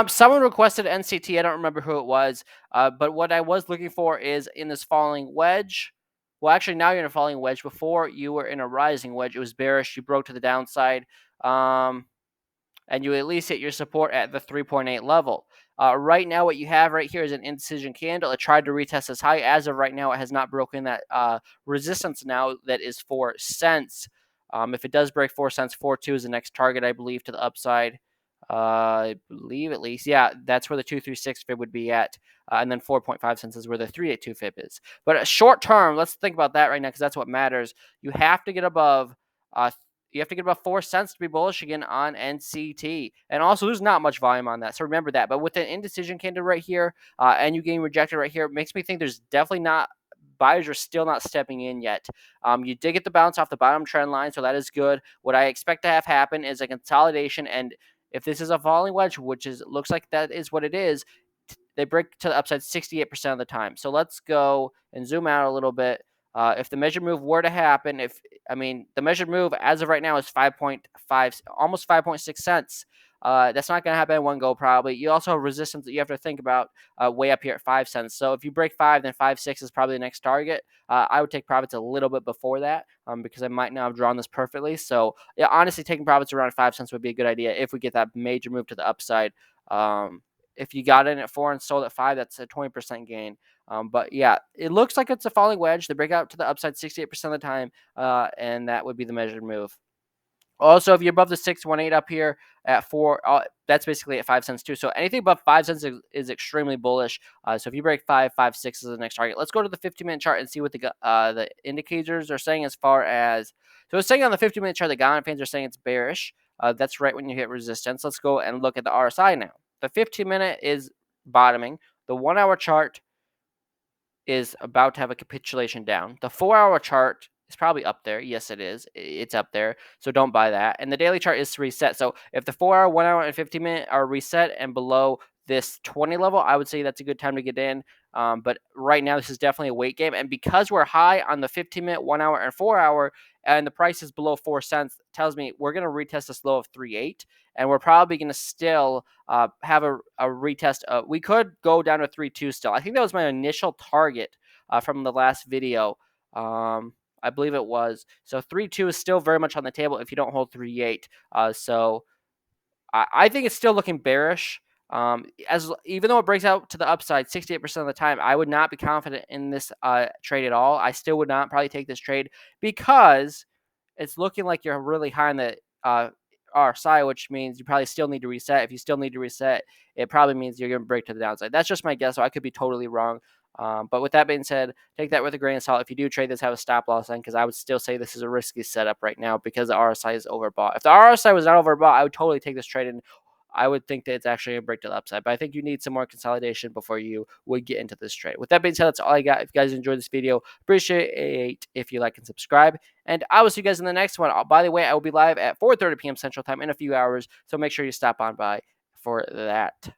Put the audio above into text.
Someone requested NCT. I don't remember who it was. But what I was looking for is in this falling wedge. Well, actually, now you're in a falling wedge. Before you were in a rising wedge. It was bearish. You broke to the downside. And you at least hit your support at the 3.8 level. Right now, what you have right here is an indecision candle. It tried to retest as high. As of right now, it has not broken that resistance now that is 4 cents. If it does break 4 cents, 4.2 is the next target, I believe, to the upside. I believe at least. Yeah, that's where the 236 fib would be at. And then 4.5 cents is where the 382 fib is. But short term, let's think about that right now because that's what matters. You have to get above 4 cents to be bullish again on NCT. And also, there's not much volume on that. So remember that. But with an indecision candle right here and you getting rejected right here, it makes me think there's definitely not. Buyers are still not stepping in yet. You did get the bounce off the bottom trend line, so that is good. What I expect to have happen is a consolidation. And if this is a falling wedge, which is looks like that is what it is, they break to the upside 68% of the time. So let's go and zoom out a little bit. If the measured move were to happen, the measured move as of right now is 5.5, almost 5.6 cents. That's not going to happen in one go, probably. You also have resistance that you have to think about way up here at 5 cents. So if you break 5, then 5.6 is probably the next target. I would take profits a little bit before that because I might not have drawn this perfectly. So, yeah, honestly, taking profits around 5 cents would be a good idea if we get that major move to the upside. If you got in at 4 and sold at 5, that's a 20% gain. But yeah, it looks like it's a falling wedge. They break out to the upside 68% of the time, and that would be the measured move. Also, if you're above the 618 up here at 4, that's basically at 5 cents too. So anything above 5 cents is extremely bullish. So if you break 5.56 is the next target. Let's go to the 50-minute chart and see what the indicators are saying as far as. So it's saying on the 50-minute chart, the Ghana fans are saying it's bearish. That's right when you hit resistance. Let's go and look at the RSI now. The 15-minute is bottoming. The 1-hour chart is about to have a capitulation down. The 4-hour chart is probably up there. Yes, it is. It's up there. So don't buy that. And the daily chart is reset. So if the 4-hour, 1-hour, and 15-minute are reset and below this 20 level, I would say that's a good time to get in. But right now, this is definitely a wait game. And because we're high on the 15-minute, 1-hour, and 4-hour, and the price is below 4 cents, tells me we're going to retest this low of 3.8. And we're probably going to still have a retest. We could go down to 3.2 still. I think that was my initial target from the last video. I believe it was. So 3.2 is still very much on the table if you don't hold 3.8. So I think it's still looking bearish. Even though it breaks out to the upside 68% of the time, I would not be confident in this trade at all. I still would not probably take this trade because it's looking like you're really high on the RSI, which means you probably still need to reset. If you still need to reset, it probably means you're going to break to the downside. That's just my guess, so I could be totally wrong. But with that being said, take that with a grain of salt. If you do trade this, have a stop loss on, because I would still say this is a risky setup right now because the RSI is overbought. If the RSI was not overbought, I would totally take this trade, and I would think that it's actually a break to the upside. But I think you need some more consolidation before you would get into this trade. With that being said, that's all I got. If you guys enjoyed this video, appreciate it if you like and subscribe. And I will see you guys in the next one. By the way, I will be live at 4:30 p.m. Central Time in a few hours, so make sure you stop on by for that.